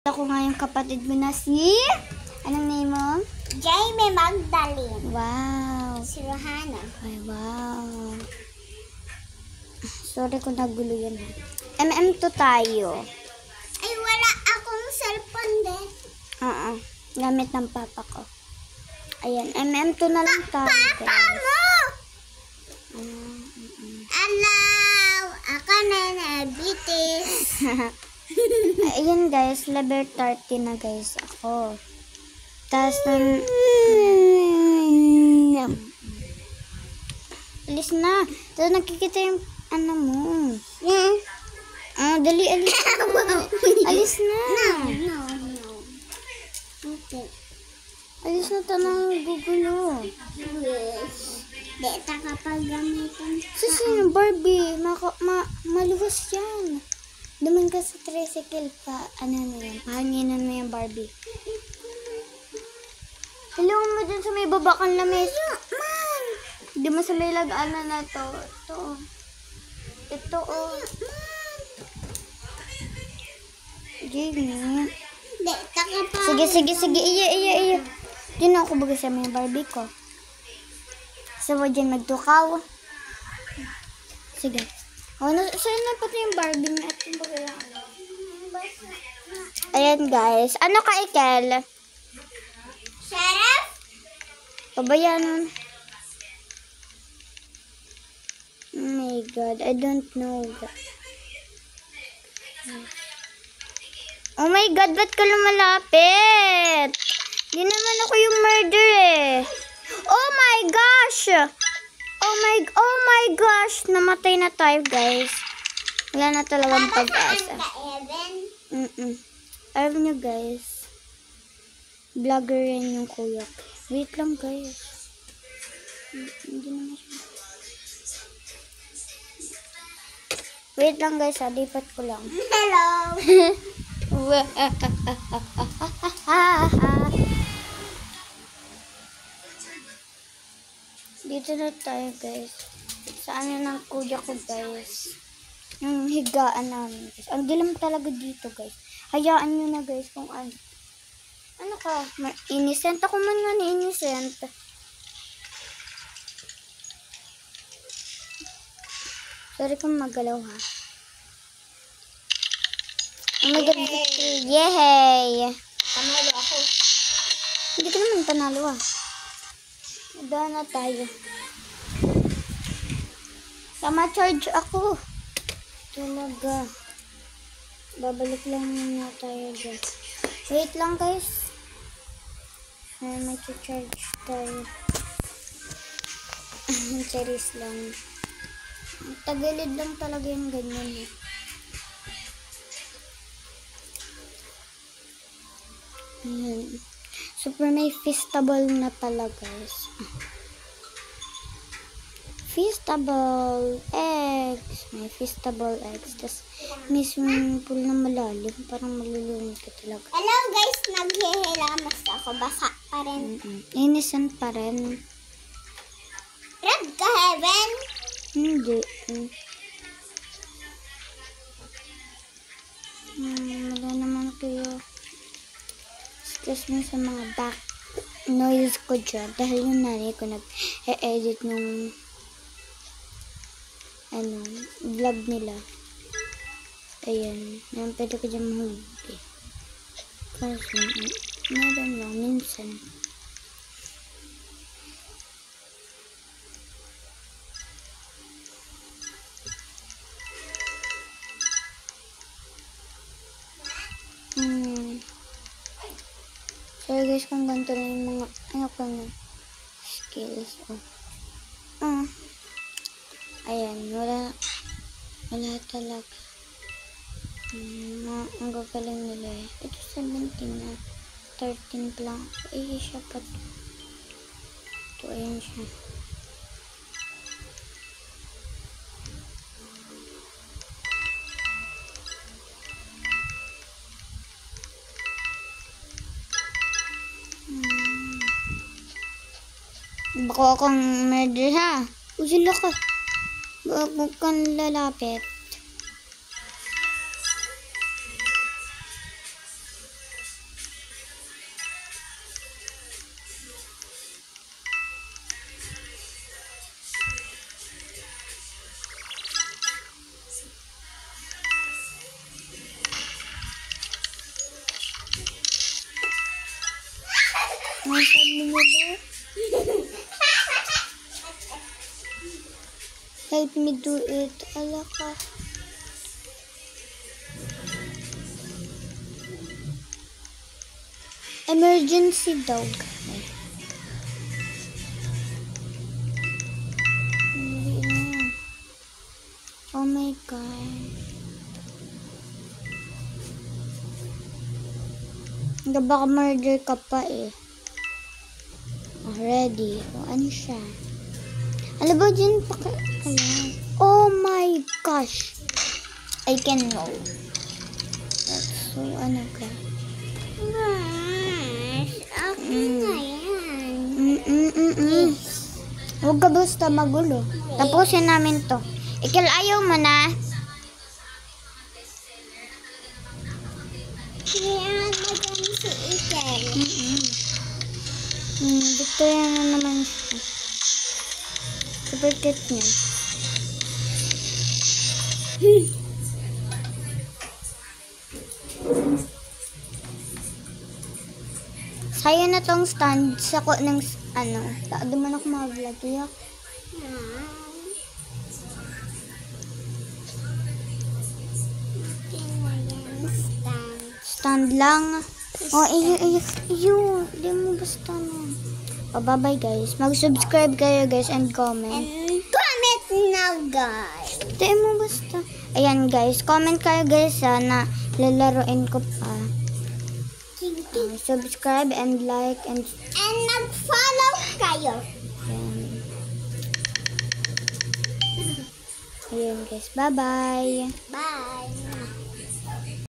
Ako nga yung kapatid mo na si... Anong name mo? Jaime Magdalene. Wow. Si Rohana. Ay, wow. Sorry kung nagulo yan. MM2 tayo. Ay, wala akong cellphone din. Gamit ng papa ko. Ayan, MM2 na lang tayo. Papa mo! Alaw! Ako na nabitis. Ayan guys, level 30 na guys ako. Tapos alis na. Tapos nakikita yung ano mo. Dali, alis na. Alis na. No. Okay. Alis na to ng gugulo. Yes. Deta kapag gamitin. Sino, Barbie? Maluwas yan. Duman ka sa tricycle pa. Ano na yan? Pahanginan mo yung Barbie. Hello mo dun sa may babakang lamis. Man! Hindi mo sa may lag-ana na to. Ito oh. Gini. Deta kapag... Sige. Iya. Yun ako baga sa may Barbie ko. Sa mo dyan magtukaw. Sige. Saan na pati yung Barbie mo? Ayan guys. Ano ka, Ikel? Sheriff? Pabayanan. Oh my God. I don't know. Oh my God. Ba't ka lumalapit? Di naman ako yung murder eh. Oh my gosh! Oh my gosh! Namatay na tayo, guys. Wala na talagang pag-asa. Alam nyo, guys. Vlogger yan yung kuya ko. Wait lang, guys. Hindi naman siya. Wait lang, guys. Lipat ko lang. Hello! Dito na tayo, guys. Saan yun ang kuya ko, guys? Yung higaan namin, guys. Ang dilim talaga dito, guys. Hayaan nyo na, guys, kung ano. Ano ka? Innocent? Ako man nga ni innocent. Sorry kung magalaw, ha? Oh my God. Yay! Panalo ako. Hindi ka naman panalo, ha? Daan na tayo. Tama-charge ako. Talaga. Babalik lang muna tayo dyan. Wait lang, guys. Ay, mag-charge tayo. Charis lang. Tagilid lang talaga yung ganyan. Ayan. Super may feastable na pala, guys. Feastable eggs. May feastable eggs. Tapos may swimming pool na malalim. Parang malulunod ka talaga. Hello guys, naghihilamas ako. Basa pa rin. Innocent pa rin. Red ka, Heaven? Hindi. Wala naman kayo. Excuse me sa mga back noise ko dyan. Dahil yung nanay ko nag-edit nung vlog nila. Ayan. Ayan, pwede ko dyan mahuli. Kasi, meron lang minsan. So guys, kung ganito na yung mga skills. Ayan, wala talaga. Ang gagaling nila eh. Ito 17 na. 13 pa lang. Siya pa to. Ito, ayan siya. Bako akong murder, ha? Sila ka. Huwag kang lalapit. May sabi mo ba? Help me do it. Ala ka. Emergency daw. Oh my God. Hanggang baka murder ka pa eh. Already. O ano siya? Alam ba dyan pa ka? Oh my gosh. I can know. So ano ka? Okay na yan. Huwag ka basta magulo. Tapusin namin to. Ikil, ayaw mo na. Kaya maganda si Ikel. Victoria na naman siya. Super cute niya. Sa'yo na tong stand. Sako ng ano. Taado man ako mag-vlog. Iyak. Stand lang. Oh, iyo. Di mo basta na. Oh, bye-bye guys. Mag-subscribe kayo guys and comment. And comment now, guys. Di mo basta. Ayan guys. Comment kayo guys na lalaroin ko pa. Subscribe and like and mag-follow kayo. Ayan guys. Bye-bye. Bye.